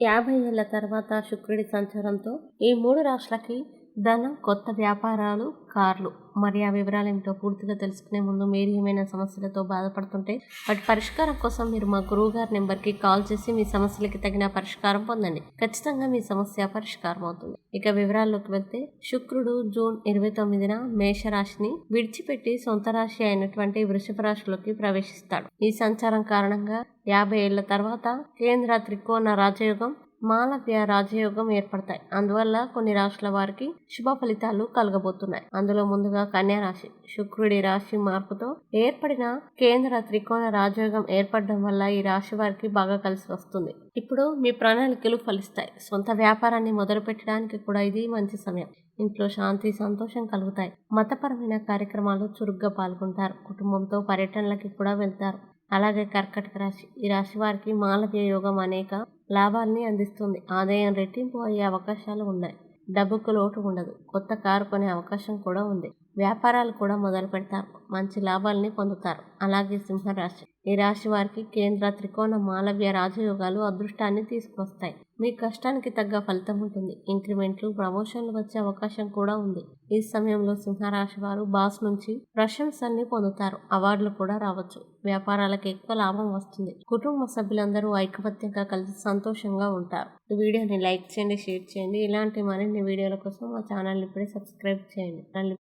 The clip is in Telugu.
50 ఏళ్ల తర్వాత శుక్రుడి సంచారంతో ఈ 3 రాశులకి ధనం, కొత్త వ్యాపారాలు, కార్లు. మరి ఆ వివరాలేమిటో పూర్తిగా తెలుసుకునే ముందు మీరు ఏమైనా సమస్యలతో బాధపడుతుంటే వాటి పరిష్కారం కోసం మీరు మా గురువుగారి నెంబర్కి కాల్ చేసి మీ సమస్యలకి తగిన పరిష్కారం పొందండి. ఖచ్చితంగా మీ సమస్య పరిష్కారం అవుతుంది. ఇక వివరాల్లోకి వెళ్తే శుక్రుడు జూన్ 29న మేషరాశిని విడిచిపెట్టి సొంత రాశి అయినటువంటి వృషభ రాశిలోకి ప్రవేశిస్తాడు. ఈ సంచారం కారణంగా 50 ఏళ్ల తర్వాత కేంద్ర త్రికోణ రాజయోగం, మాలవ్య రాజయోగం ఏర్పడతాయి. అందువల్ల కొన్ని రాశుల వారికి శుభ ఫలితాలు కలగబోతున్నాయి. అందులో ముందుగా కన్యా రాశి. శుక్రుడి రాశి మార్పుతో ఏర్పడిన కేంద్ర త్రికోణ రాజయోగం ఏర్పడడం వల్ల ఈ రాశి వారికి బాగా కలిసి వస్తుంది. ఇప్పుడు మీ ప్రణాళికలు ఫలిస్తాయి. సొంత వ్యాపారాన్ని మొదలు పెట్టడానికి కూడా ఇది మంచి సమయం. ఇంట్లో శాంతి, సంతోషం కలుగుతాయి. మతపరమైన కార్యక్రమాలు చురుగ్గా పాల్గొంటారు. కుటుంబంతో పర్యటనలకి కూడా వెళ్తారు. అలాగే కర్కాటక రాశి. ఈ రాశి వారికి మాలవ్య యోగం అనేక లాభాల్ని అందిస్తుంది. ఆదాయం రెట్టింపు అయ్యే అవకాశాలు ఉన్నాయి. డబ్బుకు లోటు ఉండదు. కొత్త కారు కొనే అవకాశం కూడా ఉంది. వ్యాపారాలు కూడా మొదలు పెడతారు. మంచి లాభాల్ని పొందుతారు. అలాగే సింహరాశి. ఈ రాశి వారికి కేంద్ర త్రికోణ మాలవ్య రాజయోగాలు అదృష్టాన్ని తీసుకొస్తాయి. మీ కష్టానికి తగ్గ ఫలితం ఉంటుంది. ఇంక్రిమెంట్లు, ప్రమోషన్లు వచ్చే అవకాశం కూడా ఉంది. ఈ సమయంలో సింహరాశి వారు బాస్ నుంచి ప్రశంసల్ని పొందుతారు. అవార్డులు కూడా రావచ్చు. వ్యాపారాలకు ఎక్కువ లాభం వస్తుంది. కుటుంబ సభ్యులందరూ ఐకమత్యంగా కలిసి సంతోషంగా ఉంటారు. ఈ వీడియోని లైక్ చేయండి, షేర్ చేయండి. ఇలాంటి మరిన్ని వీడియోల కోసం మా ఛానల్ని ఇప్పుడే సబ్స్క్రైబ్ చేయండి.